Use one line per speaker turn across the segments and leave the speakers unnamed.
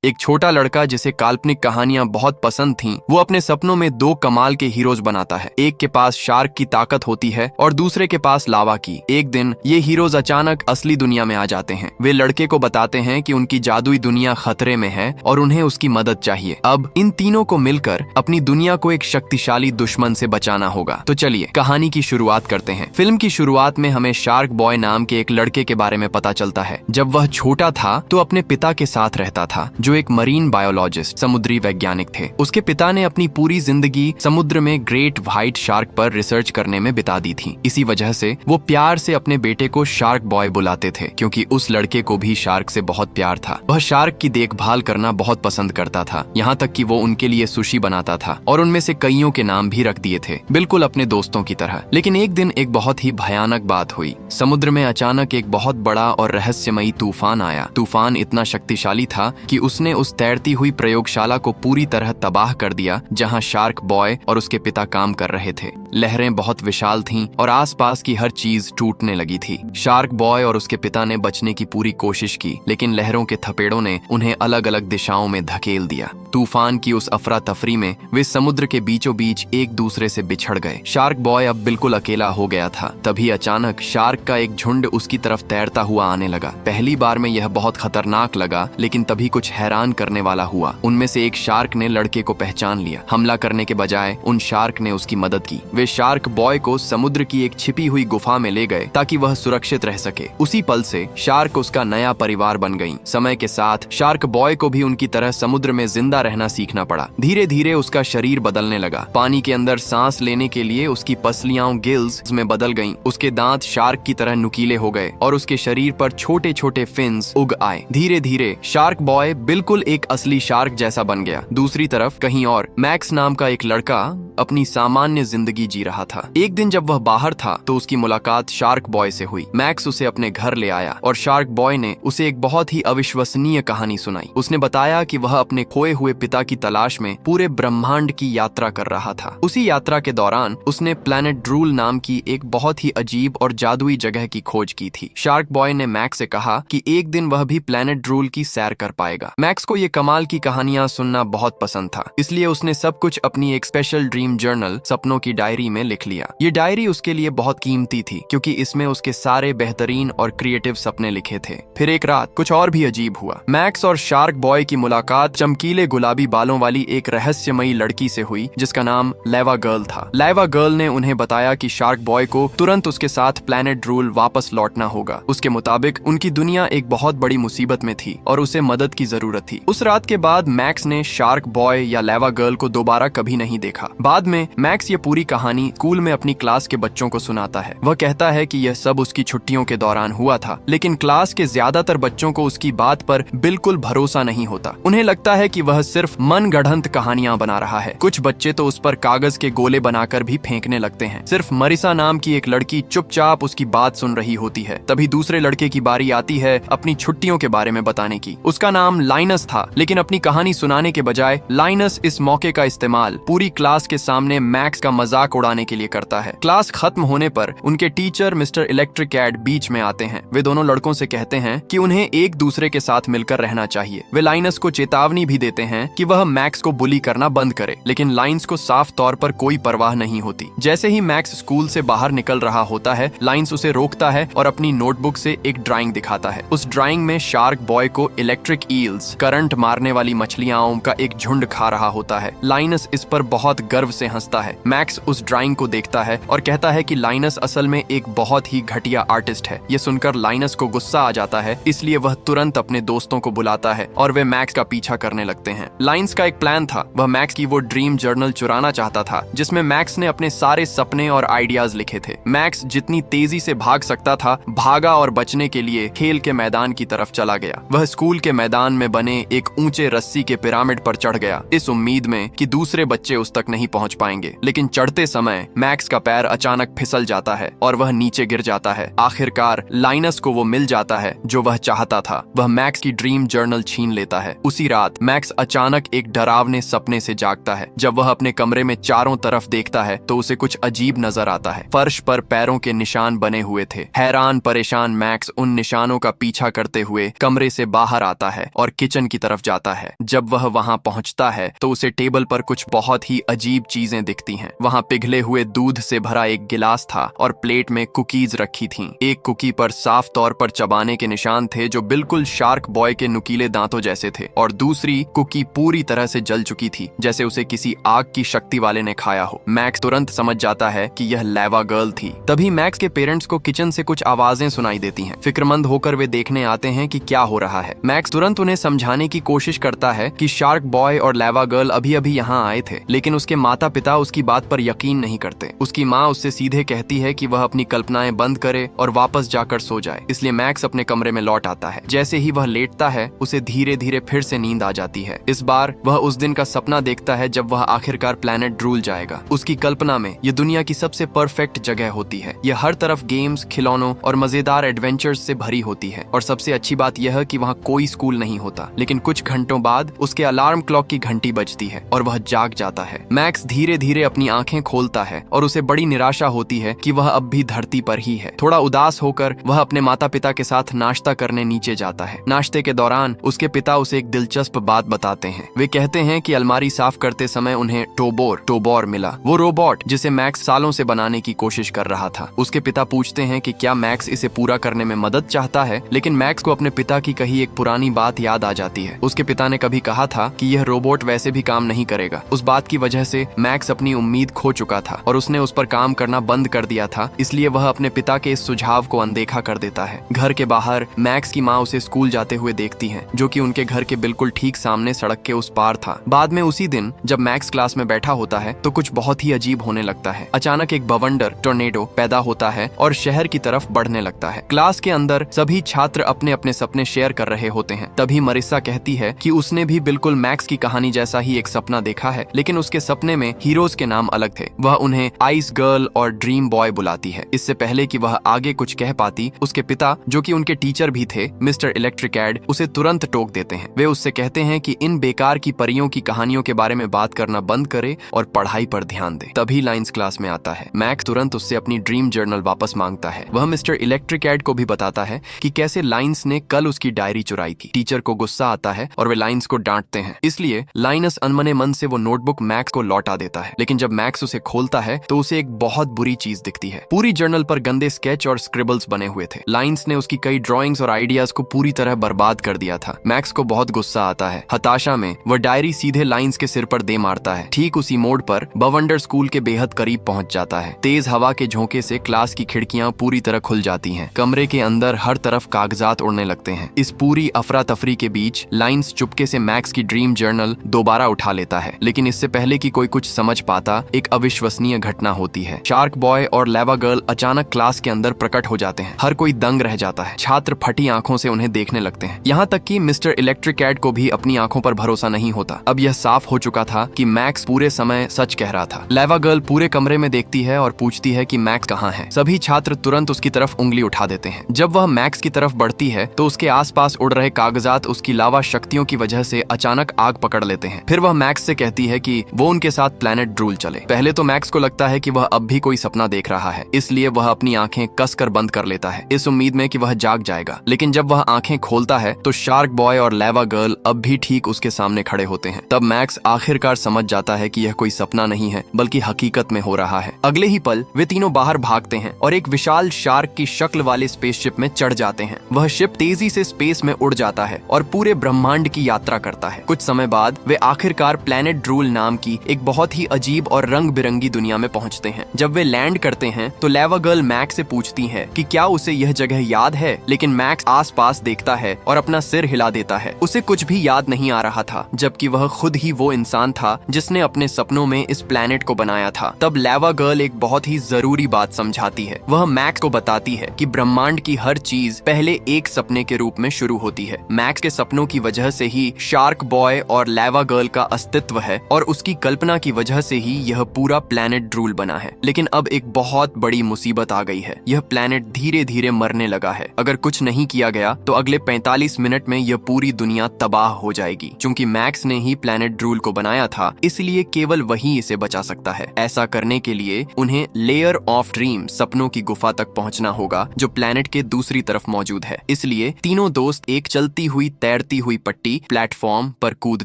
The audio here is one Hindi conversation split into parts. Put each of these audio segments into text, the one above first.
एक छोटा लड़का जिसे काल्पनिक कहानियां बहुत पसंद थीं, वो अपने सपनों में दो कमाल के हीरोज बनाता है। एक के पास शार्क की ताकत होती है और दूसरे के पास लावा की। एक दिन ये हीरोज अचानक असली दुनिया में आ जाते हैं। वे लड़के को बताते हैं कि उनकी जादुई दुनिया खतरे में है और उन्हें उसकी मदद चाहिए। अब इन तीनों को मिलकर अपनी दुनिया को एक शक्तिशाली दुश्मन से बचाना होगा। तो चलिए कहानी की शुरुआत करते हैं। फिल्म की शुरुआत में हमें शार्क बॉय नाम के एक लड़के के बारे में पता चलता है। जब वह छोटा था तो अपने पिता के साथ रहता था, जो एक मरीन बायोलॉजिस्ट समुद्री वैज्ञानिक थे। उसके पिता ने अपनी पूरी जिंदगी समुद्र में ग्रेट व्हाइट शार्क पर रिसर्च करने में बिता दी थी। इसी वजह से वो प्यार से अपने बेटे को शार्क बॉय बुलाते थे, क्योंकि उस लड़के को भी शार्क से बहुत प्यार था। वह शार्क की देखभाल करना बहुत पसंद करता था, यहाँ तक कि वो उनके लिए सुशी बनाता था और उनमें से कईयों के नाम भी रख दिए थे, बिल्कुल अपने दोस्तों की तरह। लेकिन एक दिन एक बहुत ही भयानक बात हुई। समुद्र में अचानक एक बहुत बड़ा और रहस्यमयी तूफान आया। तूफान इतना शक्तिशाली था कि उसने उस तैरती हुई प्रयोगशाला को पूरी तरह तबाह कर दिया, जहां शार्क बॉय और उसके पिता काम कर रहे थे। लहरें बहुत विशाल थीं और आसपास की हर चीज टूटने लगी थी। शार्क बॉय और उसके पिता ने बचने की पूरी कोशिश की, लेकिन लहरों के थपेड़ों ने उन्हें अलग अलग दिशाओं में धकेल दिया। तूफान की उस अफरा तफरी में वे समुद्र के बीचों बीच एक दूसरे से बिछड़ गए। शार्क बॉय अब बिल्कुल अकेला हो गया था। तभी अचानक शार्क का एक झुंड उसकी तरफ तैरता हुआ आने लगा। पहली बार में यह बहुत खतरनाक लगा, लेकिन तभी कुछ हैरान करने वाला हुआ। उनमें से एक शार्क ने लड़के को पहचान लिया। हमला करने के बजाय उन शार्क ने उसकी मदद की। वे शार्क बॉय को समुद्र की एक छिपी हुई गुफा में ले गए ताकि वह सुरक्षित रह सके। उसी पल से शार्क उसका नया परिवार बन गई। समय के साथ शार्क बॉय को भी उनकी तरह समुद्र में जिंदा रहना सीखना पड़ा। धीरे धीरे उसका शरीर बदलने लगा। पानी के अंदर सांस लेने के लिए उसकी पसलियां गिल्स में बदल गईं। उसके दांत शार्क की तरह नुकीले हो गए और उसके शरीर पर छोटे छोटे फिन्स उग आए। धीरे धीरे शार्क बॉय बिल्कुल एक असली शार्क जैसा बन गया। दूसरी तरफ कहीं और मैक्स नाम का एक लड़का अपनी सामान्य जिंदगी जी रहा था। एक दिन जब वह बाहर था तो उसकी मुलाकात शार्क बॉय से हुई। मैक्स उसे अपने घर ले आया और शार्क बॉय ने उसे एक बहुत ही अविश्वसनीय कहानी सुनाई। उसने बताया कि वह अपने खोए हुए पिता की तलाश में पूरे ब्रह्मांड की यात्रा कर रहा था। उसी यात्रा के दौरान उसने प्लैनेट ड्रूल नाम की एक बहुत ही अजीब और जादुई जगह की खोज की थी। शार्क बॉय ने मैक्स से कहा कि एक दिन वह भी प्लैनेट ड्रूल की सैर कर पाएगा। मैक्स को ये कमाल की कहानियां सुनना बहुत पसंद था, इसलिए उसने सब कुछ अपनी एक स्पेशल ड्रीम जर्नल सपनों की डायरी में लिख लिया। ये डायरी उसके लिए बहुत कीमती थी, क्योंकि इसमें उसके सारे बेहतरीन और क्रिएटिव सपने लिखे थे। फिर एक रात कुछ और भी अजीब हुआ। मैक्स और शार्क बॉय की मुलाकात चमकीले गुलाबी बालों वाली एक रहस्यमयी लड़की से हुई, जिसका नाम लेवा गर्ल था। लेवा गर्ल ने उन्हें बताया कि शार्क बॉय को तुरंत उसके साथ प्लैनेट ड्रूल वापस लौटना होगा। उसके मुताबिक उनकी दुनिया एक बहुत बड़ी मुसीबत में थी और उसे मदद की जरूरत थी। उस रात के बाद मैक्स ने शार्क बॉय या लेवा गर्ल को दोबारा कभी नहीं देखा। बाद में मैक्स ये पूरी कहानी स्कूल में अपनी क्लास के बच्चों को सुनाता है। वह कहता है कि यह सब उसकी छुट्टियों के दौरान हुआ था, लेकिन क्लास के ज्यादातर बच्चों को उसकी बात पर बिल्कुल भरोसा नहीं होता। उन्हें लगता है कि वह सिर्फ मनगढ़ंत कहानियां बना रहा है। कुछ बच्चे तो उस पर कागज के गोले बनाकर भी फेंकने लगते हैं। सिर्फ मरिसा नाम की एक लड़की चुपचाप उसकी बात सुन रही होती है। तभी दूसरे लड़के की बारी आती है अपनी छुट्टियों के बारे में बताने की। उसका नाम लाइनस था, लेकिन अपनी कहानी सुनाने के बजाय लाइनस इस मौके का इस्तेमाल पूरी क्लास के सामने मैक्स का मजाक उड़ाने के लिए करता है। क्लास खत्म होने पर उनके टीचर मिस्टर इलेक्ट्रिक कैट बीच में आते हैं। वे दोनों लड़कों से कहते हैं कि उन्हें एक दूसरे के साथ मिलकर रहना चाहिए। वे लाइनस को चेतावनी भी देते हैं कि वह मैक्स को बुली करना बंद करे, लेकिन लाइनस को साफ तौर पर कोई परवाह नहीं होती। जैसे ही मैक्स स्कूल से बाहर निकल रहा होता है, लाइनस उसे रोकता है और अपनी नोटबुक से एक ड्राइंग दिखाता है। उस ड्राइंग में शार्क बॉय को इलेक्ट्रिक ईल्स, करंट मारने वाली मछलियों का एक झुंड खा रहा होता है। लाइनस इस पर बहुत गर्व से हंसता है। मैक्स उस ड्राइंग को देखता है और कहता है कि लाइनस असल में एक बहुत ही घटिया आर्टिस्ट है। ये सुनकर लाइनस को गुस्सा आ जाता है, इसलिए वह तुरंत अपने दोस्तों को बुलाता है और वे मैक्स का पीछा करने लगते हैं। लाइनस का एक प्लान था। वह मैक्स की वो ड्रीम जर्नल चुराना चाहता था, जिसमें मैक्स ने अपने सारे सपने और आइडियाज लिखे थे। मैक्स जितनी तेजी से भाग सकता था, भागा और बचने के लिए खेल के मैदान की तरफ चला गया। वह स्कूल के मैदान में बने एक ऊंचे रस्सी के पिरामिड पर चढ़ गया, इस उम्मीद में कि दूसरे बच्चे उस तक नहीं पहुंच पाएंगे। लेकिन चढ़ते समय मैक्स का पैर अचानक फिसल जाता है और वह नीचे गिर जाता है। आखिरकार लाइनस को वो मिल जाता है जो वह चाहता था। वह मैक्स की ड्रीम जर्नल छीन लेता है। उसी रात मैक्स अचानक एक डरावने सपने से जागता है। जब वह अपने कमरे में चारों तरफ देखता है तो उसे कुछ अजीब नजर आता है। फर्श पर पैरों के निशान बने हुए थे। हैरान परेशान मैक्स उन निशानों का पीछा करते हुए कमरे से बाहर आता है और किचन की तरफ जाता है। जब वह वहां पहुंचता है तो उसे टेबल पर कुछ बहुत ही अजीब चीजें दिखती हैं। वहां पिघले हुए दूध से भरा एक गिलास था और प्लेट में कुकीज रखी थीं। एक कुकी पर साफ तौर पर चबाने के निशान थे जो बिल्कुल शार्क बॉय के नुकीले दांतों जैसे थे, और दूसरी कुकी पूरी तरह से जल चुकी थी, जैसे उसे किसी आग की शक्ति वाले ने खाया हो। मैक्स तुरंत समझ जाता है कि यह लावा गर्ल थी। तभी मैक्स के पेरेंट्स को किचन से कुछ आवाजें सुनाई देती हैं। फिक्रमंद होकर वे देखने आते हैं कि क्या हो रहा है। मैक्स तुरंत उन्हें समझाने की कोशिश करता है कि शार्क बॉय और लावा गर्ल अभी अभी यहाँ आए थे, लेकिन उसके माता पिता उसकी बात पर यकीन नहीं करते। उसकी माँ उससे सीधे कहती है कि वह अपनी कल्पनाएं बंद करे और वापस जाकर सो जाए। इसलिए मैक्स अपने कमरे में लौट आता है। जैसे ही वह लेटता है उसे धीरे धीरे फिर से नींद आ जाती है। इस बार वह उस दिन का सपना देखता है जब वह आखिरकार प्लेनेट ड्रूल जाएगा। उसकी कल्पना में यह दुनिया की सबसे परफेक्ट जगह होती है। यह हर तरफ गेम्स, खिलौनों और मजेदार एडवेंचर्स से भरी होती है। और सबसे अच्छी बात यह है कि वहाँ कोई स्कूल नहीं होता। लेकिन कुछ घंटों बाद उसके अलार्म क्लॉक की घंटी बजती है और वह जाग जाता है। मैक्स धीरे धीरे अपनी आंखें खोलता है और उसे बड़ी निराशा होती है कि वह अब भी धरती पर ही है। थोड़ा उदास होकर वह अपने माता पिता के साथ नाश्ता करने नीचे जाता है। नाश्ते के दौरान उसके पिता उसे एक दिलचस्प बात बताते हैं। वे कहते हैं कि अलमारी साफ करते समय उन्हें टोबोर मिला, वो रोबोट जिसे मैक्स सालों से बनाने की कोशिश कर रहा था। उसके पिता पूछते हैं कि क्या मैक्स इसे पूरा करने में मदद चाहता है, लेकिन मैक्स को अपने पिता की कही एक पुरानी बात याद आ जाती है। उसके पिता ने कभी कहा था कि यह रोबोट वैसे भी काम नहीं करेगा। उस बात की वजह से मैक्स अपनी उम्मीद खो चुका था और उसने उस पर काम करना बंद कर दिया था। इसलिए वह अपने पिता के इस सुझाव को अनदेखा कर देता है। घर के बाहर मैक्स की माँ उसे स्कूल जाते हुए देखती है, जो कि उनके घर के बिल्कुल ठीक सामने सड़क के उस पार था। बाद में उसी दिन जब मैक्स क्लास में बैठा होता है तो कुछ बहुत ही अजीब होने लगता है। अचानक एक बवंडर टोर्नेडो पैदा होता है और शहर की तरफ बढ़ने लगता है। क्लास के अंदर सभी छात्र अपने अपने सपने शेयर कर रहे होते हैं। तभी मरिसा कहती है कि उसने भी बिल्कुल मैक्स की कहानी जैसा ही एक सपना देखा है, लेकिन उसके सपने में हीरोज के नाम अलग थे। वह उन्हें आइस गर्ल और ड्रीम बॉय बुलाती है। इससे पहले कि वह आगे कुछ कह पाती, उसके पिता, जो कि उनके टीचर भी थे, मिस्टर इलेक्ट्रिकैड, उसे तुरंत टोक देते हैं। वे उससे कहते हैं कि इन बेकार की परियों की कहानियों के बारे में बात करना बंद करे और पढ़ाई पर ध्यान दे। तभी लाइंस क्लास में आता है। मैक्स तुरंत उससे अपनी ड्रीम जर्नल वापस मांगता है। वह मिस्टर इलेक्ट्रिकैड को भी बताता है कि कैसे लाइंस ने कल उसकी डायरी चुराई थी। टीचर को गुस्सा आता है और वे लाइंस को डांटते हैं। इसलिए लाइनस अनमने मन से वो नोटबुक मैक्स को लौटा देता है। लेकिन जब मैक्स उसे खोलता है तो उसे एक बहुत बुरी चीज दिखती है। पूरी जर्नल पर गंदे स्केच और स्क्रिबल्स बने हुए थे। लाइंस ने उसकी कई ड्राइंग्स और आइडियाज को पूरी तरह बर्बाद कर दिया था। मैक्स को बहुत गुस्सा आता है। हताशा में वह डायरी सीधे लाइंस के सिर पर दे मारता है। ठीक उसी मोड़ पर बवंडर स्कूल के बेहद करीब पहुंच जाता है। तेज हवा के झोंके से क्लास की खिड़कियां पूरी तरह खुल जाती हैं। कमरे के अंदर हर तरफ कागजात उड़ने लगते हैं। इस पूरी अफरा तफरी के बीच लाइंस चुपके से मैक्स की ड्रीम जर्नल दोबारा उठा लेता है। लेकिन इससे पहले कि कोई कुछ समझ पाता, एक अविश्वसनीय घटना होती है। शार्क बॉय और लावा गर्ल अचानक क्लास के अंदर प्रकट हो जाते हैं। हर कोई दंग रह जाता है। छात्र फटी आंखों से उन्हें देखने लगते हैं। यहाँ तक कि मिस्टर इलेक्ट्रिकैड को भी अपनी आंखों पर भरोसा नहीं होता। अब यह साफ हो चुका था कि मैक्स पूरे समय सच कह रहा था। लावा गर्ल पूरे कमरे में देखती है और पूछती है कि मैक्स कहाँ है। सभी छात्र तुरंत उसकी तरफ उंगली उठा देते हैं। जब वह मैक्स की तरफ बढ़ती है तो उसके आसपास उड़ रहे कागजात उसकी लावा शक्तियों की वजह से अचानक आग पकड़ लेते हैं। फिर वह मैक्स से कहती है कि वो उनके साथ प्लेनेट ड्रूल चले। पहले तो मैक्स को लगता है कि वह अब भी कोई सपना देख रहा है, इसलिए वह अपनी आंखें कसकर बंद कर लेता है, इस उम्मीद में कि वह जाग जाएगा। लेकिन जब वह आंखें खोलता है तो शार्क बॉय और लावा गर्ल अब भी ठीक उसके सामने खड़े होते हैं। तब मैक्स आखिरकार समझ जाता है कि यह कोई सपना नहीं है बल्कि हकीकत में हो रहा है। अगले ही पल वे तीनों बाहर भागते हैं और एक विशाल शार्क की शक्ल वाले स्पेसशिप में चढ़ जाते हैं। वह शिप तेजी से स्पेस में उड़ जाता है और पूरे ब्रह्मांड की यात्रा करता है। कुछ समय बाद वे आखिरकार प्लेनेट ड्रूल नाम की एक बहुत ही अजीब और रंग बिरंगी दुनिया में पहुंचते हैं। जब वे लैंड करते हैं तो लावा गर्ल मैक्स से पूछती है कि क्या उसे यह जगह याद है, लेकिन मैक्स आसपास देखता है और अपना सिर हिला देता है। उसे कुछ भी याद नहीं आ रहा था, जबकि वह खुद ही वो इंसान था जिसने अपने सपनों में इस प्लेनेट को बनाया था। तब लावा गर्ल एक बहुत ही जरूरी बात समझाती है। वह मैक्स को बताती है कि ब्रह्मांड की हर चीज पहले एक सपने के रूप में शुरू होती है। मैक्स के सपनों की वजह से ही शार्क बॉय और लावा गर्ल का अस्तित्व है और उसकी कल्पना की की वजह से ही यह पूरा प्लैनेट ड्रूल बना है। लेकिन अब एक बहुत बड़ी मुसीबत आ गई है। यह प्लैनेट धीरे धीरे मरने लगा है। अगर कुछ नहीं किया गया तो अगले 45 मिनट में यह पूरी दुनिया तबाह हो जाएगी। चूंकि मैक्स ने ही प्लैनेट ड्रूल को बनाया था, इसलिए केवल वही इसे बचा सकता है। ऐसा करने के लिए उन्हें लेयर ऑफ ड्रीम, सपनों की गुफा तक पहुंचना होगा, जो प्लैनेट के दूसरी तरफ मौजूद है। इसलिए तीनों दोस्त एक चलती हुई तैरती हुई पट्टी प्लेटफॉर्म पर कूद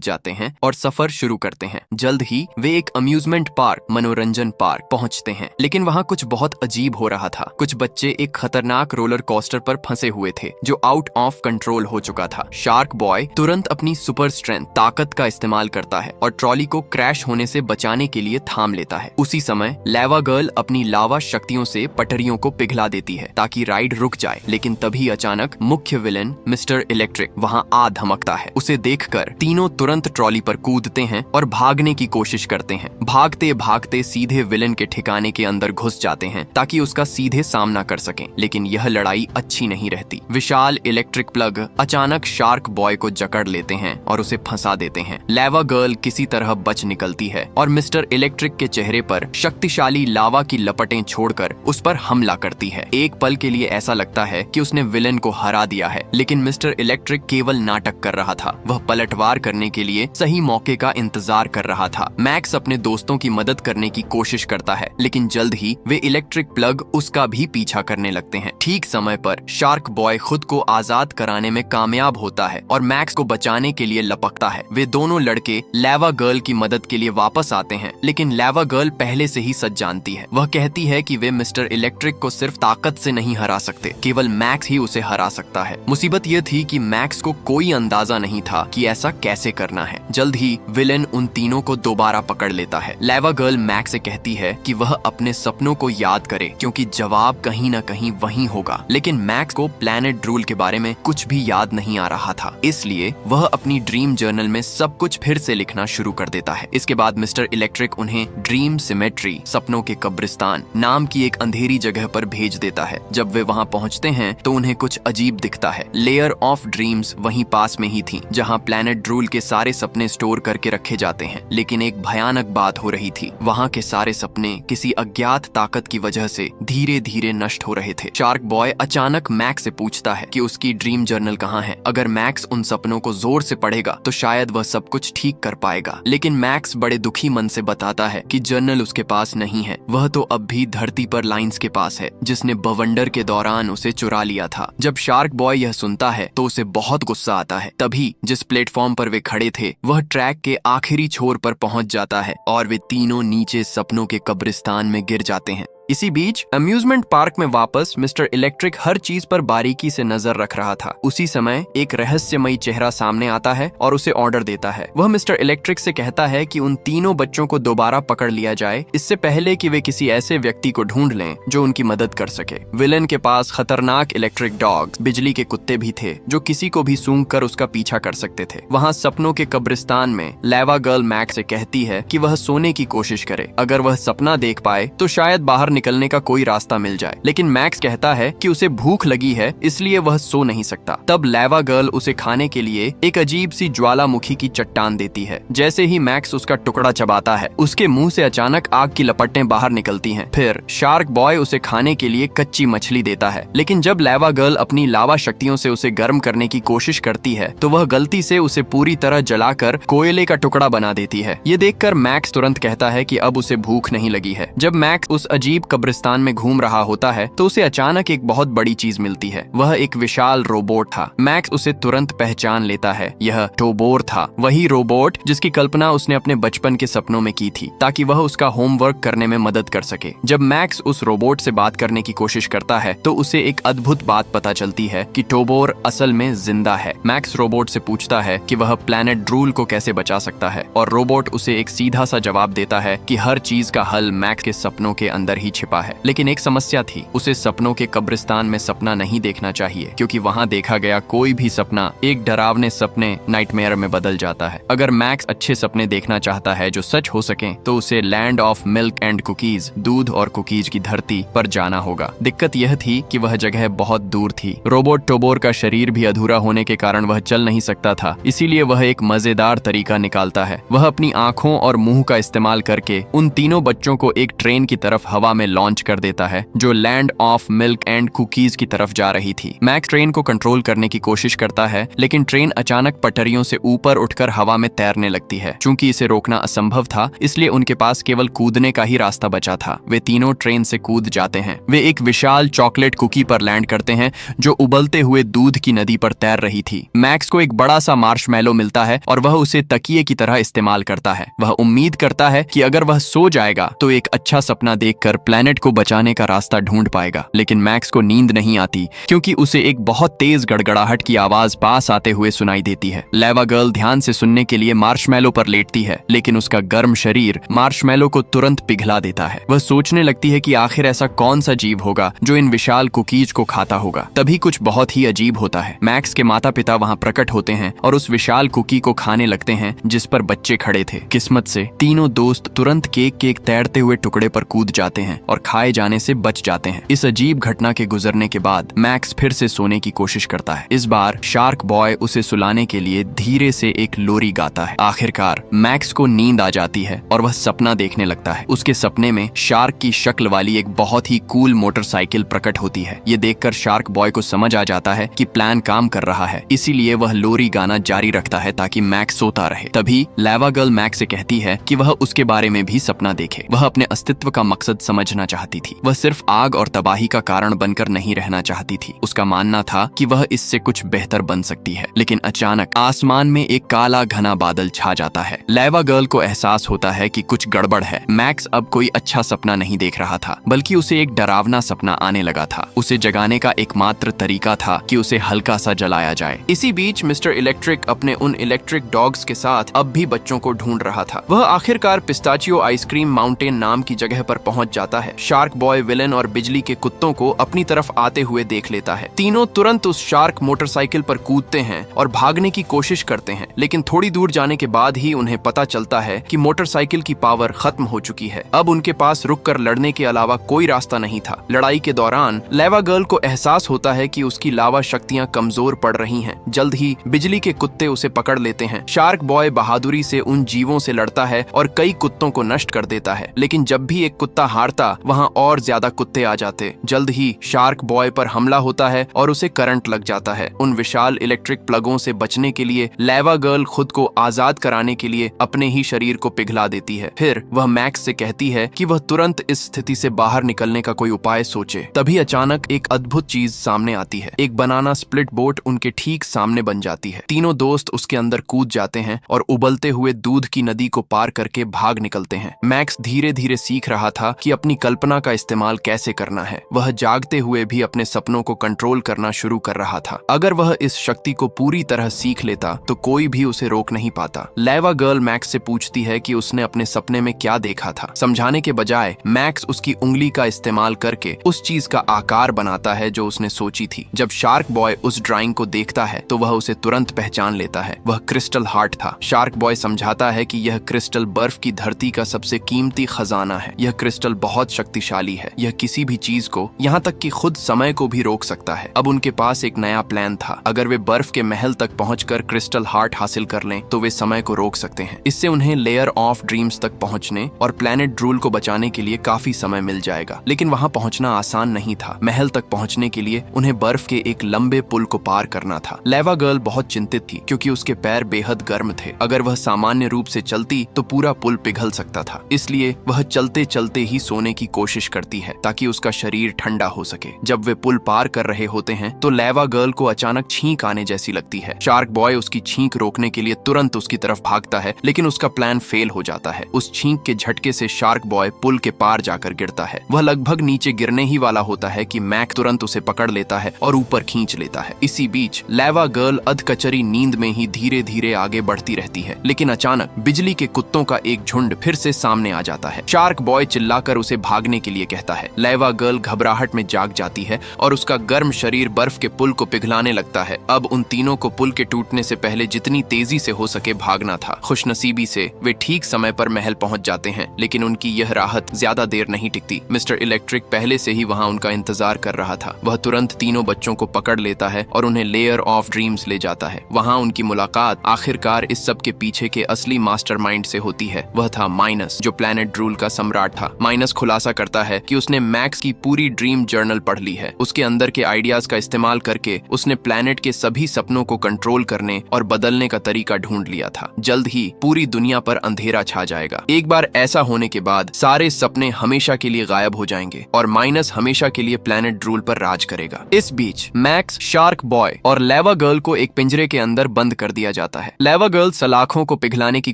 जाते हैं और सफर शुरू करते हैं। जल्द ही वे एक अम्यूजमेंट पार्क, मनोरंजन पार्क पहुंचते हैं। लेकिन वहां कुछ बहुत अजीब हो रहा था। कुछ बच्चे एक खतरनाक रोलर कोस्टर पर फंसे हुए थे जो आउट ऑफ कंट्रोल हो चुका था। शार्क बॉय तुरंत अपनी सुपर स्ट्रेंथ, ताकत का इस्तेमाल करता है और ट्रॉली को क्रैश होने से बचाने के लिए थाम लेता है। उसी समय लावा गर्ल अपनी लावा शक्तियों से पटरियों को पिघला देती है ताकि राइड रुक जाए। लेकिन तभी अचानक मुख्य विलेन मिस्टर इलेक्ट्रिक वहां आ धमकता है। उसे देखकर तीनों तुरंत ट्रॉली पर कूदते हैं और भागने की कोशिश करते हैं। भागते भागते सीधे विलेन के ठिकाने के अंदर घुस जाते हैं ताकि उसका सीधे सामना कर सकें। लेकिन यह लड़ाई अच्छी नहीं रहती। विशाल इलेक्ट्रिक प्लग अचानक शार्क बॉय को जकड़ लेते हैं और उसे फंसा देते हैं। लावा गर्ल किसी तरह बच निकलती है और मिस्टर इलेक्ट्रिक के चेहरे पर शक्तिशाली लावा की लपटें छोड़कर उस पर हमला करती है। एक पल के लिए ऐसा लगता है कि उसने विलेन को हरा दिया है, लेकिन मिस्टर इलेक्ट्रिक केवल नाटक कर रहा था। वह पलटवार करने के लिए सही मौके का इंतजार कर रहा था। मैक्स अपने दोस्तों की मदद करने की कोशिश करता है, लेकिन जल्द ही वे इलेक्ट्रिक प्लग उसका भी पीछा करने लगते हैं। ठीक समय पर शार्क बॉय खुद को आजाद कराने में कामयाब होता है और मैक्स को बचाने के लिए लपकता है। वे दोनों लड़के लावा गर्ल की मदद के लिए वापस आते हैं, लेकिन लावा गर्ल पहले से ही सच जानती है। वह कहती है कि वे मिस्टर इलेक्ट्रिक को सिर्फ ताकत से नहीं हरा सकते, केवल मैक्स ही उसे हरा सकता है। मुसीबत यह थी कि मैक्स को कोई अंदाजा नहीं था कि ऐसा कैसे करना है। जल्द ही विलेन उन तीनों को दोबारा पकड़ लेता है। लावा गर्ल मैक्स से कहती है कि वह अपने सपनों को याद करे, क्योंकि जवाब कहीं न कहीं वहीं होगा। लेकिन मैक्स को प्लैनेट ड्रूल के बारे में कुछ भी याद नहीं आ रहा था, इसलिए वह अपनी ड्रीम जर्नल में सब कुछ फिर से लिखना शुरू कर देता है। इसके बाद मिस्टर इलेक्ट्रिक उन्हें ड्रीम सिमेट्री, सपनों के कब्रिस्तान नाम की एक अंधेरी जगह पर भेज देता है। जब वे वहां पहुंचते हैं तो उन्हें कुछ अजीब दिखता है। लेयर ऑफ ड्रीम्स वहीं पास में ही थी, जहां प्लैनेट ड्रूल के सारे सपने स्टोर करके रखे जाते हैं। लेकिन एक भयानक बात हो रही थी, वहां के सारे सपने किसी अज्ञात ताकत की वजह से धीरे धीरे नष्ट हो रहे थे। शार्क बॉय अचानक मैक्स से पूछता है कि उसकी ड्रीम जर्नल कहाँ है। अगर मैक्स उन सपनों को जोर से पढ़ेगा तो शायद वह सब कुछ ठीक कर पाएगा। लेकिन मैक्स बड़े दुखी मन से बताता है कि जर्नल उसके पास नहीं है। वह तो अब भी धरती पर लाइंस के पास है, जिसने बवंडर के दौरान उसे चुरा लिया था। जब शार्क बॉय यह सुनता है तो उसे बहुत गुस्सा आता है। तभी जिस प्लेटफॉर्म पर वे खड़े थे वह ट्रैक के आखिरी छोर पर पहुंच जाता है और वे तीनों नीचे सपनों के कब्रिस्तान में गिर जाते हैं। इसी बीच अम्यूजमेंट पार्क में वापस मिस्टर इलेक्ट्रिक हर चीज पर बारीकी से नजर रख रहा था। उसी समय एक रहस्यमयी चेहरा सामने आता है और उसे ऑर्डर देता है। वह मिस्टर इलेक्ट्रिक से कहता है कि उन तीनों बच्चों को दोबारा पकड़ लिया जाए, इससे पहले कि वे किसी ऐसे व्यक्ति को ढूंढ लें जो उनकी मदद कर सके। विलेन के पास खतरनाक इलेक्ट्रिक डॉग्स, बिजली के कुत्ते भी थे जो किसी को भी सूंघ कर उसका पीछा कर सकते थे। वहाँ सपनों के कब्रिस्तान में लावा गर्ल मैक्स से कहती है कि वह सोने की कोशिश करे। अगर वह सपना देख पाए तो शायद बाहर निकलने का कोई रास्ता मिल जाए। लेकिन मैक्स कहता है कि उसे भूख लगी है, इसलिए वह सो नहीं सकता। तब लावा गर्ल उसे खाने के लिए एक अजीब सी ज्वालामुखी की चट्टान देती है। जैसे ही मैक्स उसका टुकड़ा चबाता है, उसके मुंह से अचानक आग की लपटें बाहर निकलती हैं। फिर शार्क बॉय उसे खाने के लिए कच्ची मछली देता है। लेकिन जब लावा गर्ल अपनी लावा शक्तियों से उसे गर्म करने की कोशिश करती है तो वह गलती से उसे पूरी तरह जलाकर कोयले का टुकड़ा बना देती है। ये देखकर मैक्स तुरंत कहता है कि अब उसे भूख नहीं लगी है। जब मैक्स उस अजीब कब्रिस्तान में घूम रहा होता है तो उसे अचानक एक बहुत बड़ी चीज मिलती है। वह एक विशाल रोबोट था। मैक्स उसे तुरंत पहचान लेता है। यह टोबोर था, वही रोबोट जिसकी कल्पना उसने अपने बचपन के सपनों में की थी ताकि वह उसका होमवर्क करने में मदद कर सके। जब मैक्स उस रोबोट से बात करने की कोशिश करता है तो उसे एक अद्भुत बात पता चलती है कि टोबोर असल में जिंदा है। मैक्स रोबोट से पूछता है कि वह प्लैनेट ड्रूल को कैसे बचा सकता है और रोबोट उसे एक सीधा सा जवाब देता है कि हर चीज का हल मैक्स के सपनों के अंदर ही छिपा है। लेकिन एक समस्या थी, उसे सपनों के कब्रिस्तान में सपना नहीं देखना चाहिए, क्योंकि वहाँ देखा गया कोई भी सपना एक डरावने सपने नाइटमेयर में बदल जाता है। अगर मैक्स अच्छे सपने देखना चाहता है जो सच हो सके, तो उसे land of milk and cookies, दूध और कुकीज की धरती पर जाना होगा। दिक्कत यह थी कि वह जगह बहुत दूर थी। रोबोट टोबोर का शरीर भी अधूरा होने के कारण वह चल नहीं सकता था, इसीलिए वह एक मजेदार तरीका निकालता है। वह अपनी आंखों और मुंह का इस्तेमाल करके उन तीनों बच्चों को एक ट्रेन की तरफ हवा में लॉन्च कर देता है, जो land of milk and cookies की तरफ जा रही थी। मैक्स ट्रेन को कंट्रोल करने की कोशिश करता है, लेकिन ट्रेन अचानक पटरियों से ऊपर उठकर हवा में तैरने लगती है। चूंकि इसे रोकना असंभव था, इसलिए उनके पास केवल कूदने का ही रास्ता बचा था। वे तीनों ट्रेन से कूद जाते हैं। वे एक विशाल चॉकलेट कुकी पर लैंड करते हैं, जो उबलते हुए दूध की नदी पर तैर रही थी। मैक्स को एक बड़ा सा मार्शमैलो मिलता है और वह उसे तकिए की तरह इस्तेमाल करता है। वह उम्मीद करता है कि अगर वह सो जाएगा तो एक अच्छा सपना देखकर प्लेनेट को बचाने का रास्ता ढूंढ पाएगा। लेकिन मैक्स को नींद नहीं आती, क्योंकि उसे एक बहुत तेज गड़गड़ाहट की आवाज पास आते हुए सुनाई देती है। लेवा गर्ल ध्यान से सुनने के लिए मार्शमैलो पर लेटती है, लेकिन उसका गर्म शरीर मार्शमैलो को तुरंत पिघला देता है। वह सोचने लगती है कि आखिर ऐसा कौन सा जीव होगा जो इन विशाल कुकीज को खाता होगा। तभी कुछ बहुत ही अजीब होता है। मैक्स के माता पिता वहाँ प्रकट होते हैं और उस विशाल कुकी को खाने लगते हैं जिस पर बच्चे खड़े थे। किस्मत से तीनों दोस्त तुरंत केक के एक तैरते हुए टुकड़े पर कूद जाते हैं और खाए जाने से बच जाते हैं। इस अजीब घटना के गुजरने के बाद मैक्स फिर से सोने की कोशिश करता है। इस बार शार्क बॉय उसे सुलाने के लिए धीरे से एक लोरी गाता है। आखिरकार मैक्स को नींद आ जाती है और वह सपना देखने लगता है। उसके सपने में शार्क की शक्ल वाली एक बहुत ही कूल मोटरसाइकिल प्रकट होती है। ये देखकर शार्क बॉय को समझ आ जाता है कि प्लान काम कर रहा है, इसीलिए वह लोरी गाना जारी रखता है ताकि मैक्स सोता रहे। तभी लेवा गर्ल मैक्स से कहती है कि वह उसके बारे में भी सपना देखे। वह अपने अस्तित्व का मकसद समझना चाहती थी। वह सिर्फ आग और तबाही का कारण बनकर नहीं रहना चाहती थी। उसका मानना था कि वह इससे कुछ बेहतर बन सकती है। लेकिन अचानक आसमान में एक काला घना बादल छा जाता है। लेवा गर्ल को एहसास होता है कि कुछ गड़बड़ है। मैक्स अब कोई अच्छा सपना नहीं देख रहा था, बल्कि उसे एक डरावना सपना आने लगा था। उसे जगाने का एकमात्र तरीका था कि उसे हल्का सा जलाया जाए। इसी बीच मिस्टर इलेक्ट्रिक अपने उन इलेक्ट्रिक डॉग्स के साथ अब भी बच्चों को ढूंढ रहा था। वह आखिरकार पिस्ताचियो आइसक्रीम माउंटेन नाम की जगह पर पहुंच जाता है। शार्क बॉय, विलेन और बिजली के कुत्तों को अपनी तरफ आते हुए देख लेता है। तीनों तुरंत उस शार्क मोटरसाइकिल पर कूदते हैं और भागने की कोशिश करते हैं, लेकिन थोड़ी दूर जाने के बाद ही उन्हें पता चलता है कि मोटरसाइकिल की पावर खत्म हो चुकी है। अब उनके पास रुककर लड़ने के अलावा कोई रास्ता नहीं था। लड़ाई के दौरान लेवा गर्ल को एहसास होता है कि उसकी लावा शक्तियां कमजोर पड़ रही हैं। जल्द ही बिजली के कुत्ते उसे पकड़ लेते हैं। शार्क बॉय बहादुरी से उन जीवों से लड़ता है और कई कुत्तों को नष्ट कर देता है, लेकिन जब भी एक कुत्ता हारता, वहाँ और ज्यादा कुत्ते आ जाते। जल्द ही शार्क बॉय पर हमला होता है और उसे करंट लग जाता है। उन विशाल इलेक्ट्रिक प्लगों से बचने के लिए लेवा गर्ल खुद को आजाद कराने के लिए अपने ही शरीर को पिघला देती है। फिर वह मैक्स से कहती है कि वह तुरंत इस स्थिति से बाहर निकलने का कोई उपाय सोचे। तभी अचानक एक अद्भुत चीज सामने आती है। एक बनाना स्प्लिट बोट उनके ठीक सामने बन जाती है। तीनों दोस्त उसके अंदर कूद जाते हैं और उबलते हुए दूध की नदी को पार करके भाग निकलते हैं। मैक्स धीरे धीरे सीख रहा था कि अपनी कल्पना का इस्तेमाल कैसे करना है। वह जागते हुए भी अपने सपनों को कंट्रोल करना शुरू कर रहा था। अगर वह इस शक्ति को पूरी तरह सीख लेता तो कोई भी उसे रोक नहीं पाता। लेवा गर्ल मैक्स से पूछती है कि उसने अपने सपने में क्या देखा था। समझाने के बजाय मैक्स उसकी उंगली का इस्तेमाल करके उस चीज का आकार बनाता है जो उसने सोची थी। जब शार्क बॉय उस ड्राइंग को देखता है तो वह उसे तुरंत पहचान लेता है। वह क्रिस्टल हार्ट था। शार्क बॉय समझाता है कि यह क्रिस्टल बर्फ की धरती का सबसे कीमती खजाना है। यह क्रिस्टल बहुत शक्तिशाली है। यह किसी भी चीज को, यहाँ तक कि खुद समय को भी रोक सकता है। अब उनके पास एक नया प्लान था। अगर वे बर्फ के महल तक पहुंचकर क्रिस्टल हार्ट हासिल कर लें तो वे समय को रोक सकते हैं। इससे उन्हें लेयर ऑफ ड्रीम्स तक पहुंचने और प्लैनेट ड्रूल को बचाने के लिए काफी समय मिल जाएगा। लेकिन वहां पहुंचना आसान नहीं था। महल तक पहुंचने के लिए उन्हें बर्फ के एक लंबे पुल को पार करना था। लेवा गर्ल बहुत चिंतित थी, क्योंकि उसके पैर बेहद गर्म थे। अगर वह सामान्य रूप से चलती तो पूरा पुल पिघल सकता था। इसलिए वह चलते चलते ही सोने की कोशिश करती है ताकि उसका शरीर ठंडा हो सके। जब वे पुल पार कर रहे होते हैं तो लेवा गर्ल को अचानक छींक आने जैसी लगती है। शार्क बॉय उसकी छींक रोकने के लिए तुरंत उसकी तरफ भागता है, लेकिन उसका प्लान फेल हो जाता है। उस छींक के झटके से शार्क बॉय पुल के पार जाकर गिरता है। वह लगभग नीचे गिरने ही वाला होता है कि मैक तुरंत उसे पकड़ लेता है और ऊपर खींच लेता है। इसी बीच लेवा गर्ल अधकचरी नींद में ही धीरे धीरे आगे बढ़ती रहती है, लेकिन अचानक बिजली के कुत्तों का एक झुंड फिर से सामने आ जाता है। शार्क बॉय चिल्लाकर उसे भागने के लिए कहता है। लेवा गर्ल घबराहट में जाग जाती है और उसका गर्म शरीर बर्फ के पुल को पिघलाने लगता है। अब उन तीनों को पुल के टूटने से पहले जितनी तेजी से हो सके भागना था। खुशनसीबी से वे ठीक समय पर महल पहुंच जाते हैं, लेकिन उनकी यह राहत ज्यादा देर नहीं टिकती। मिस्टर इलेक्ट्रिक पहले से ही वहां उनका इंतजार कर रहा था। वह तुरंत तीनों बच्चों को पकड़ लेता है और उन्हें लेयर ऑफ ड्रीम्स ले जाता है। वहां उनकी मुलाकात आखिरकार इस सब के पीछे के असली मास्टरमाइंड से होती है। वह था माइनस, जो प्लेनेट ड्रूल का सम्राट था। माइनस खुलासा करता है कि उसने मैक्स की पूरी ड्रीम जर्नल पढ़ ली है। उसके अंदर के आइडियाज का इस्तेमाल करके उसने प्लेनेट के सभी सपनों को कंट्रोल करने और बदलने का तरीका ढूंढ लिया था। जल्द ही पूरी दुनिया पर अंधेरा छा जाएगा। एक बार ऐसा होने के बाद सारे सपने हमेशा के लिए गायब हो जाएंगे और माइनस हमेशा के लिए प्लेनेट ड्रूल पर राज करेगा। इस बीच मैक्स, शार्क बॉय और लेवा गर्ल को एक पिंजरे के अंदर बंद कर दिया जाता है। लेवा गर्ल सलाखों को पिघलाने की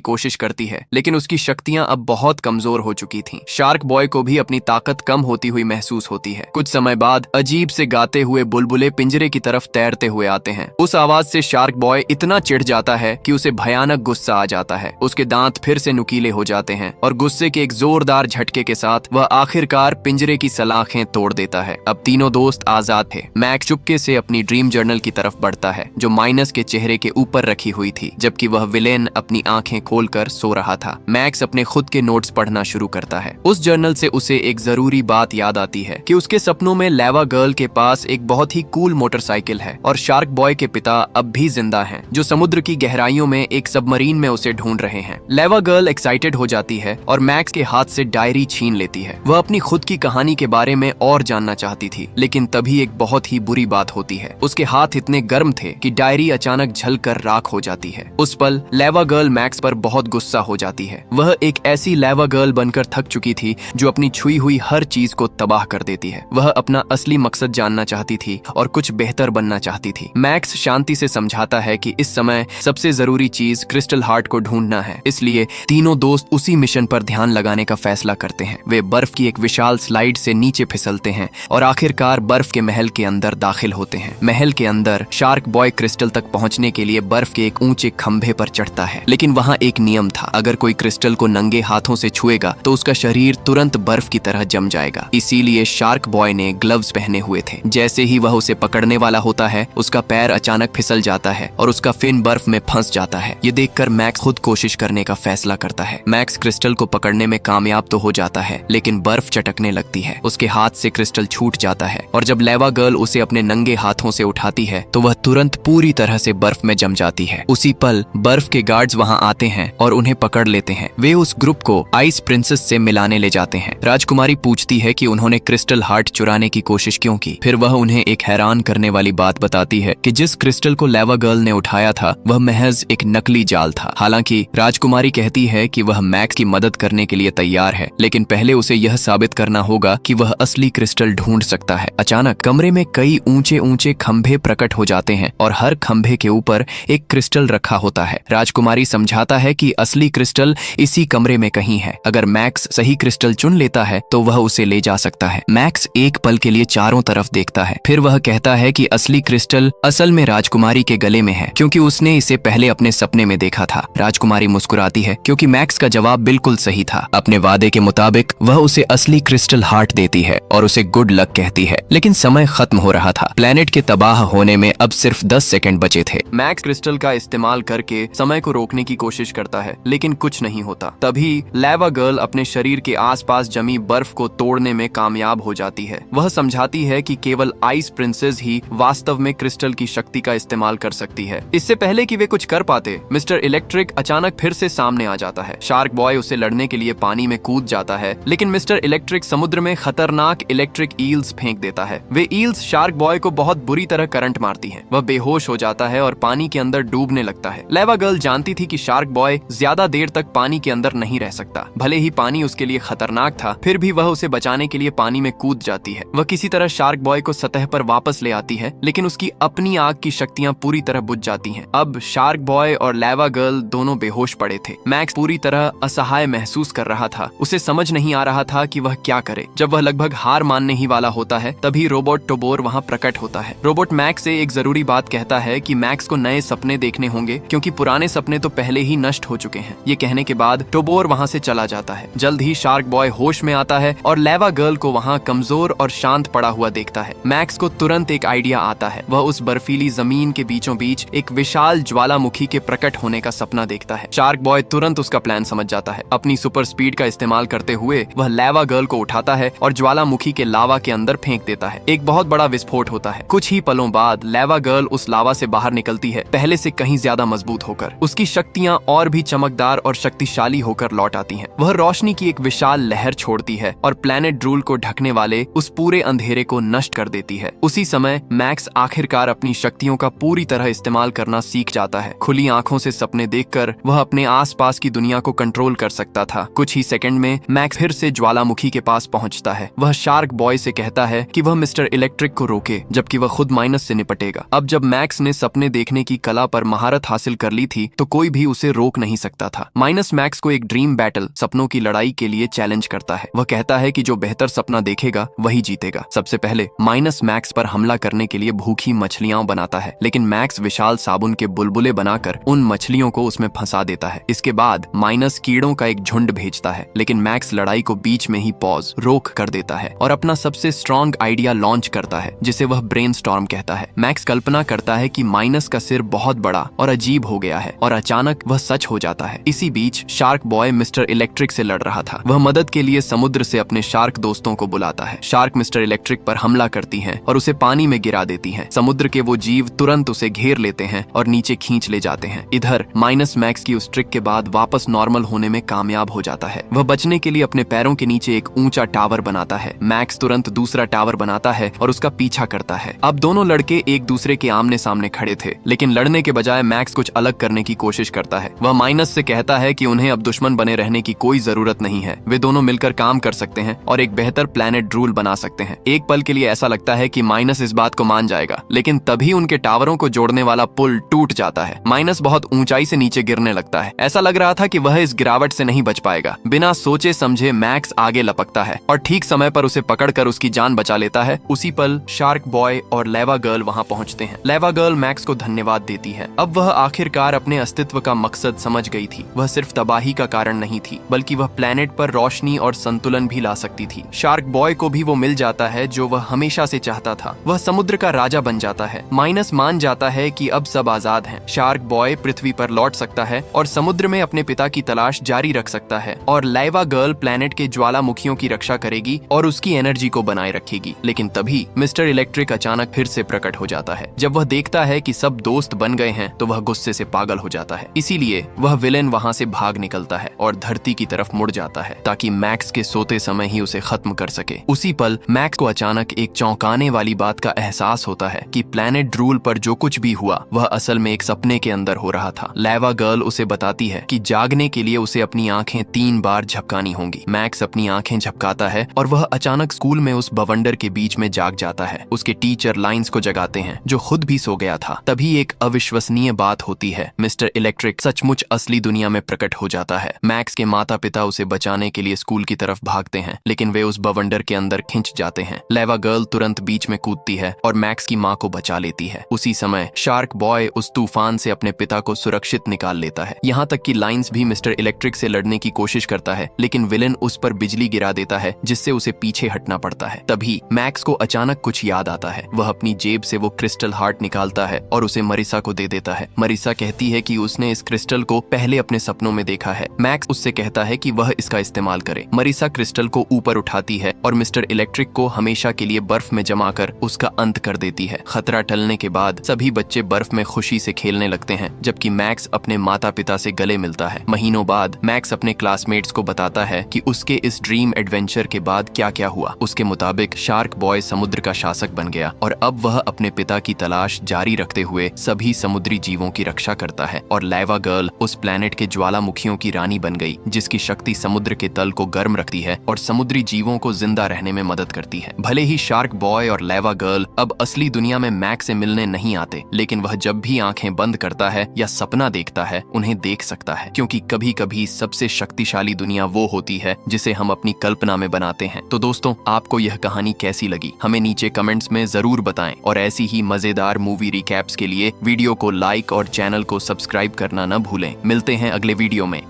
कोशिश करती है, लेकिन उसकी शक्तियां अब बहुत कमजोर हो चुकी थीं। शार्क बॉय को भी अपनी ताकत कम होती हुई महसूस होती है। कुछ समय बाद अजीब से गाते हुए बुलबुले पिंजरे की तरफ तैरते हुए आते हैं। उस आवाज से शार्क बॉय इतना चिढ़ जाता है कि उसे भयानक गुस्सा आ जाता है। उसके दांत फिर से नुकीले हो जाते हैं और गुस्से के एक जोरदार झटके के साथ वह आखिरकार पिंजरे की सलाखें तोड़ देता है। अब तीनों दोस्त आजाद थे। मैक्स चुपके से अपनी ड्रीम जर्नल की तरफ बढ़ता है, जो माइनस के चेहरे के ऊपर रखी हुई थी, जबकि वह विलेन अपनी आंखें खोलकर सो रहा था। मैक्स अपने खुद के नोट्स पढ़ना शुरू करता है। उस जर्नल से उसे एक जरूरी बात याद आती है कि उसके सपनों में लेवा गर्ल के पास एक बहुत ही कूल मोटरसाइकिल है और शार्क बॉय के पिता अब भी जिंदा हैं, जो समुद्र की गहराइयों में एक सबमरीन में उसे ढूंढ रहे हैं। लेवा गर्ल एक्साइटेड हो जाती है और मैक्स के हाथ से डायरी छीन लेती है। वह अपनी खुद की कहानी के बारे में और जानना चाहती थी, लेकिन तभी एक बहुत ही बुरी बात होती है। उसके हाथ इतने गर्म थे कि डायरी अचानक जलकर राख हो जाती है। उस पल लेवा गर्ल मैक्स पर बहुत गुस्सा हो जाती है। वह एक ऐसी लेवा गर्ल बनकर थक चुकी थी जो अपनी छुई हुई हर चीज को तबाह कर देती है। वह अपना असली मकसद जानना चाहती थी और कुछ बेहतर बनना चाहती थी। मैक्स शांति से समझाता है कि इस समय सबसे जरूरी चीज क्रिस्टल हार्ट को ढूंढना है। इसलिए तीनों दोस्त उसी मिशन पर ध्यान लगाने का फैसला करते हैं। वे बर्फ की एक विशाल स्लाइड से नीचे फिसलते हैं और आखिरकार बर्फ के महल के अंदर दाखिल होते हैं। महल के अंदर शार्क बॉय क्रिस्टल तक पहुंचने के लिए बर्फ के एक ऊंचे खंभे पर चढ़ता है, लेकिन वहां एक नियम था। अगर कोई क्रिस्टल को नंगे हाथों से छुएगा तो उसका शरीर तुरंत बर्फ की तरह जम जाएगा। इसीलिए शार्क बॉय ने ग्लव्स पहने हुए थे। जैसे ही वह उसे पकड़ने वाला होता है, उसका पैर अचानक फिसल जाता है और उसका फिन बर्फ में फंस जाता है। ये देखकर मैक्स खुद कोशिश करने का फैसला करता है। मैक्स क्रिस्टल को पकड़ने में कामयाब तो हो जाता है, लेकिन बर्फ चटकने लगती है। उसके हाथ से क्रिस्टल छूट जाता है और जब लेवा गर्ल उसे अपने नंगे हाथों से उठाती है तो वह तुरंत पूरी तरह से बर्फ में जम जाती है। उसी पल बर्फ के गार्ड्स वहां आते हैं और उन्हें पकड़ लेते हैं। वे उस ग्रुप को आइस प्रिंसेस से मिलाने ले जाते हैं। राजकुमारी पूछती है कि उन्होंने क्रिस्टल हार्ट चुराने की कोशिश क्यों की। फिर वह उन्हें एक हैरान करने वाली बात बताती है कि जिस क्रिस्टल को लेवा गर्ल ने उठाया था वह महज एक नकली जाल था। हालांकि राजकुमारी कहती है कि वह मैक्स की मदद करने के लिए तैयार है, लेकिन पहले उसे यह साबित करना होगा कि वह असली क्रिस्टल ढूंढ सकता है। अचानक कमरे में कई ऊंचे ऊंचे खंभे प्रकट हो जाते हैं और हर खंभे के ऊपर एक क्रिस्टल रखा होता है। राजकुमारी समझाता है कि असली क्रिस्टल इसी कमरे में कहीं है। अगर मैक्स सही क्रिस्टल चुन लेता है तो वह उसे ले जा सकता है। मैक्स एक पल के लिए चारों तरफ देखता है, फिर वह कहता है कि असली क्रिस्टल असल में राजकुमारी के गले में है, क्योंकि उसने इसे पहले अपने सपने में देखा था। राजकुमारी मुस्कुराती है क्योंकि मैक्स का जवाब बिल्कुल सही था। अपने वादे के मुताबिक वह उसे असली क्रिस्टल हार्ट देती है और उसे गुड लक कहती है। लेकिन समय खत्म हो रहा था। प्लेनेट के तबाह होने में अब सिर्फ 10 सेकंड बचे थे। मैक्स क्रिस्टल का इस्तेमाल करके समय को रोकने की कोशिश करता है, लेकिन कुछ नहीं होता। तभी लेवा गर्ल अपने शरीर के आसपास जमी बर्फ को तोड़ने में कामयाब हो जाती है। वह समझाती है कि केवल आइस प्रिंसेस ही वास्तव में क्रिस्टल की शक्ति का इस्तेमाल कर सकती है। इससे पहले कि वे कुछ कर पाते, मिस्टर इलेक्ट्रिक अचानक फिर से सामने आ जाता है। शार्क बॉय उसे लड़ने के लिए पानी में कूद जाता है, लेकिन मिस्टर इलेक्ट्रिक समुद्र में खतरनाक इलेक्ट्रिक ईल्स फेंक देता है। वे ईल्स शार्क बॉय को बहुत बुरी तरह करंट मारती हैं। वह बेहोश हो जाता है और पानी के अंदर डूबने लगता है। लेवा गर्ल जानती थी कि शार्क बॉय ज्यादा देर तक पानी के अंदर नहीं रह सकता। भले ही पानी उसके लिए खतरनाक था, फिर भी वह उसे बचाने के लिए पानी में कूद जाती है। वह किसी तरह शार्क बॉय को सतह पर वापस ले आती है, लेकिन उसकी अपनी आग की शक्तियां पूरी तरह बुझ जाती हैं। अब शार्क बॉय और लेवा गर्ल दोनों बेहोश पड़े थे। मैक्स पूरी तरह असहाय महसूस कर रहा था। उसे समझ नहीं आ रहा था कि वह क्या करे। जब वह लगभग हार मानने ही वाला होता है, तभी रोबोट टोबोर वहां प्रकट होता है। रोबोट मैक्स से एक जरूरी बात कहता है कि मैक्स को नए सपने देखने होंगे, क्योंकि पुराने सपने तो पहले ही नष्ट हो चुके हैं। हैं। ये कहने के बाद टोबोर वहाँ से चला जाता है। जल्द ही शार्क बॉय होश में आता है और लेवा गर्ल को वहाँ कमजोर और शांत पड़ा हुआ देखता है। मैक्स को तुरंत एक आइडिया आता है। वह उस बर्फीली जमीन के बीचों बीच एक विशाल ज्वालामुखी के प्रकट होने का सपना देखता है। शार्क बॉय तुरंत उसका प्लान समझ जाता है। अपनी सुपर स्पीड का इस्तेमाल करते हुए वह लेवा गर्ल को उठाता है और ज्वालामुखी के लावा के अंदर फेंक देता है। एक बहुत बड़ा विस्फोट होता है। कुछ ही पलों बाद लेवा गर्ल उस लावा से बाहर निकलती है, पहले से कहीं ज्यादा मजबूत होकर। उसकी शक्तियां और भी चमकदार और शक्तिशाली होकर लौट आती हैं। वह रोशनी की एक विशाल लहर छोड़ती है और प्लेनेट ड्रूल को ढकने वाले उस पूरे अंधेरे को नष्ट कर देती है। उसी समय मैक्स आखिरकार अपनी शक्तियों का पूरी तरह इस्तेमाल करना सीख जाता है। खुली आंखों से सपने देखकर वह अपने आसपास की दुनिया को कंट्रोल कर सकता था। कुछ ही सेकंड में मैक्स फिर से ज्वालामुखी के पास पहुंचता है। वह शार्क बॉय से कहता है कि वह मिस्टर इलेक्ट्रिक को रोके, जबकि वह खुद माइनस से निपटेगा। अब जब मैक्स ने सपने देखने की कला पर महारत हासिल कर ली थी तो कोई भी उसे रोक नहीं सकता था। माइनस मैक्स को एक ड्रीम बैटल, सपनों की लड़ाई के लिए चैलेंज करता है। वह कहता है कि जो बेहतर सपना देखेगा वही जीतेगा। सबसे पहले माइनस मैक्स पर हमला करने के लिए भूखी मछलियां बनाता है, लेकिन मैक्स विशाल साबुन के बुलबुले बनाकर उन मछलियों को उसमें फंसा देता है। इसके बाद माइनस कीड़ों का एक झुंड भेजता है, लेकिन मैक्स लड़ाई को बीच में ही पॉज रोक कर देता है और अपना सबसे स्ट्रॉन्ग आइडिया लॉन्च करता है, जिसे वह ब्रेनस्टॉर्म कहता है। मैक्स कल्पना करता है कि माइनस का सिर बहुत बड़ा और अजीब हो गया है और अचानक वह सच हो जाता है। इसी बीच शार्क बॉय मिस्टर इलेक्ट्रिक से लड़ रहा था। वह मदद के लिए समुद्र से अपने शार्क दोस्तों को बुलाता है। शार्क मिस्टर इलेक्ट्रिक पर हमला करती हैं और उसे पानी में गिरा देती हैं। समुद्र के वो जीव तुरंत उसे घेर लेते हैं और नीचे खींच ले जाते हैं। इधर माइनस मैक्स की उस ट्रिक के बाद वापस नॉर्मल होने में कामयाब हो जाता है। वह बचने के लिए अपने पैरों के नीचे एक ऊंचा टावर बनाता है। मैक्स तुरंत दूसरा टावर बनाता है और उसका पीछा करता है। अब दोनों लड़के एक दूसरे के आमने सामने खड़े थे, लेकिन लड़ने के बजाय मैक्स कुछ अलग करने की कोशिश करता है। वह माइनस से कहता है कि उन्हें अब दुश्मन बने रहने की कोई जरूरत नहीं है। वे दोनों मिलकर काम कर सकते हैं और एक बेहतर प्लेनेट ड्रूल बना सकते हैं। एक पल के लिए ऐसा लगता है कि माइनस इस बात को मान जाएगा, लेकिन तभी उनके टावरों को जोड़ने वाला पुल टूट जाता है। माइनस बहुत ऊंचाई से नीचे गिरने लगता है। ऐसा लग रहा था कि वह इस गिरावट से नहीं बच पाएगा। बिना सोचे समझे मैक्स आगे लपकता है और ठीक समय पर उसे पकड़कर उसकी जान बचा लेता है। उसी पल शार्क बॉय और लेवा गर्ल वहां पहुंचते हैं। लेवा गर्ल मैक्स को धन्यवाद देती है। अब वह आखिरकार अपने अस्तित्व का मकसद समझ गई थी। वह सिर्फ तबाही का कारण नहीं थी, बल्कि वह प्लेनेट पर रोशनी और संतुलन भी ला सकती थी। शार्क बॉय को भी वो मिल जाता है जो वह हमेशा से चाहता था। वह समुद्र का राजा बन जाता है। माइनस मान जाता है कि अब सब आजाद हैं। शार्क बॉय पृथ्वी पर लौट सकता है और समुद्र में अपने पिता की तलाश जारी रख सकता है, और लेवा गर्ल प्लेनेट के ज्वालामुखियों की रक्षा करेगी और उसकी एनर्जी को बनाए रखेगी। लेकिन तभी मिस्टर इलेक्ट्रिक अचानक फिर से प्रकट हो जाता है। जब वह देखता है कि सब दोस्त बन गए हैं तो वह गुस्से से पागल हो जाता है। इसीलिए वह विलेन वहां से भाग निकलता है और धरती की तरफ मुड़ जाता है ताकि मैक्स के सोते समय ही उसे खत्म कर सके। उसी पल मैक्स को अचानक एक चौंकाने वाली बात का एहसास होता है कि प्लेनेट ड्रूल पर जो कुछ भी हुआ वह असल में एक सपने के अंदर हो रहा था। लेवा गर्ल उसे बताती है कि जागने के लिए उसे अपनी आंखें 3 बार झपकानी होंगी। मैक्स अपनी आंखें झपकाता है और वह अचानक स्कूल में उस बवंडर के बीच में जाग जाता है। उसके टीचर लाइंस को जगाते हैं जो खुद भी सो गया था। तभी एक अविश्वसनीय बात होती है। मिस्टर इलेक्ट्रिक सचमुच असली दुनिया में प्रकट हो जाता है। मैक्स के माता पिता उसे बचाने के लिए स्कूल की तरफ भागते हैं, लेकिन वे उस बवंडर के अंदर खिंच जाते हैं। लेवा गर्ल तुरंत बीच में कूदती है और मैक्स की मां को बचा लेती है। उसी समय शार्क बॉय उस तूफान से अपने पिता को सुरक्षित निकाल लेता है। यहाँ तक कि लाइंस भी मिस्टर इलेक्ट्रिक से लड़ने की कोशिश करता है, लेकिन विलेन उस पर बिजली गिरा देता है जिससे उसे पीछे हटना पड़ता है। तभी मैक्स को अचानक कुछ याद आता है। वह अपनी जेब से वो क्रिस्टल हार्ट निकालता है और उसे मरीसा को दे देता है। मरीसा कहती है कि उसने इस क्रिस्टल को पहले अपने सपनों में देखा है। मैक्स उससे कहता है कि वह इसका इस्तेमाल करे। मरीसा क्रिस्टल को ऊपर उठाती है और मिस्टर इलेक्ट्रिक को हमेशा के लिए बर्फ में जमा कर उसका अंत कर देती है। खतरा टलने के बाद सभी बच्चे बर्फ में खुशी से खेलने लगते हैं, जबकि मैक्स अपने माता पिता से गले मिलता है। महीनों बाद मैक्स अपने क्लासमेट्स को बताता है कि उसके इस ड्रीम एडवेंचर के बाद क्या क्या हुआ। उसके मुताबिक शार्क बॉय समुद्र का शासक बन गया और अब वह अपने पिता की तलाश जारी रखते हुए सभी समुद्री जीवों की रक्षा करता है। और लेवा गर्ल उस प्लेनेट के ज्वालामुखियों की रानी बन गई, जिसकी शक्ति समुद्र के तल को गर्म रखती है और समुद्री जीवों को जिंदा रहने में मदद करती है। भले ही शार्क बॉय और लेवा गर्ल अब असली दुनिया में मैक्स से मिलने नहीं आते, लेकिन वह जब भी आंखें बंद करता है या सपना देखता है उन्हें देख सकता है, क्योंकि कभी कभी सबसे शक्तिशाली दुनिया वो होती है जिसे हम अपनी कल्पना में बनाते हैं। तो दोस्तों, आपको यह कहानी कैसी लगी हमें नीचे कमेंट्स में जरूर बताएं, और ऐसी ही मजेदार मूवी रिकैप्स के लिए वीडियो को लाइक और चैनल को सब्सक्राइब करना न भूलें। मिलते हैं अगले वीडियो में।